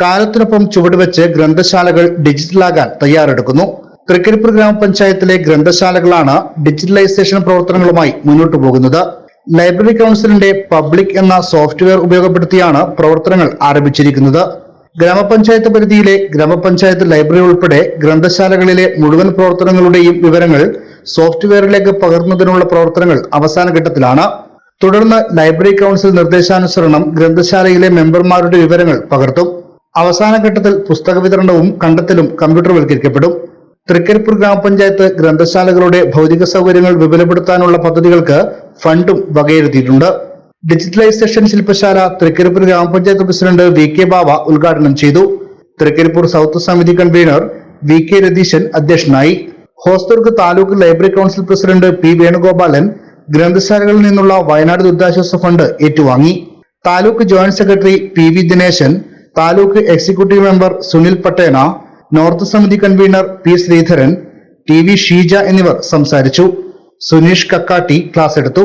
കാലത്തിനൊപ്പം ചുവടുവെച്ച് ഗ്രന്ഥശാലകൾ ഡിജിറ്റലാകാൻ തയ്യാറെടുക്കുന്നു. തൃക്കരിപ്പൂർ ഗ്രാമപഞ്ചായത്തിലെ ഗ്രന്ഥശാലകളാണ് ഡിജിറ്റലൈസേഷൻ പ്രവർത്തനങ്ങളുമായി മുന്നോട്ടു പോകുന്നത്. ലൈബ്രറി കൗൺസിലിന്റെ പബ്ലിക് എന്ന സോഫ്റ്റ്വെയർ ഉപയോഗപ്പെടുത്തിയാണ് പ്രവർത്തനങ്ങൾ ആരംഭിച്ചിരിക്കുന്നത്. ഗ്രാമപഞ്ചായത്ത് പരിധിയിലെ ഗ്രാമപഞ്ചായത്ത് ലൈബ്രറി ഉൾപ്പെടെ ഗ്രന്ഥശാലകളിലെ മുഴുവൻ പ്രവർത്തനങ്ങളുടെയും വിവരങ്ങൾ സോഫ്റ്റ്വെയറിലേക്ക് പകർന്നതിനുള്ള പ്രവർത്തനങ്ങൾ അവസാന ഘട്ടത്തിലാണ്. തുടർന്ന് ലൈബ്രറി കൗൺസിൽ നിർദ്ദേശാനുസരണം ഗ്രന്ഥശാലയിലെ മെമ്പർമാരുടെ വിവരങ്ങൾ പകർത്തും. അവസാന ഘട്ടത്തിൽ പുസ്തക വിതരണവും കണ്ടെത്തലും കമ്പ്യൂട്ടർവൽക്കരിക്കപ്പെടും. തൃക്കരിപ്പൂർ ഗ്രാമപഞ്ചായത്ത് ഗ്രന്ഥശാലകളുടെ ഭൗതിക സൗകര്യങ്ങൾ വിപുലപ്പെടുത്താനുള്ള പദ്ധതികൾക്ക് ഫണ്ടും വകയിരുത്തിയിട്ടുണ്ട്. ഡിജിറ്റലൈസേഷൻ ശില്പശാല തൃക്കരിപ്പൂർ ഗ്രാമപഞ്ചായത്ത് പ്രസിഡന്റ് VK ബാവ ഉദ്ഘാടനം ചെയ്തു. തൃക്കരിപ്പൂർ സൗത്ത് സമിതി കൺവീനർ VK രതീശൻ അധ്യക്ഷനായി. Hosdurg taluk library council president P Venugopalan ഗ്രന്ഥശാലകളിൽ നിന്നുള്ള വയനാട് ദുരിതാശ്വാസ ഫണ്ട് ഏറ്റുവാങ്ങി. Taluk joint secretary PV Dineshan, taluk executive member Sunil Pattena, north സമിതി convener P Sreedharan, TV Sheeja എന്നിവർ സംസാരിച്ചു. സുനീഷ് കക്കാട്ടി ക്ലാസ് എടുത്തു.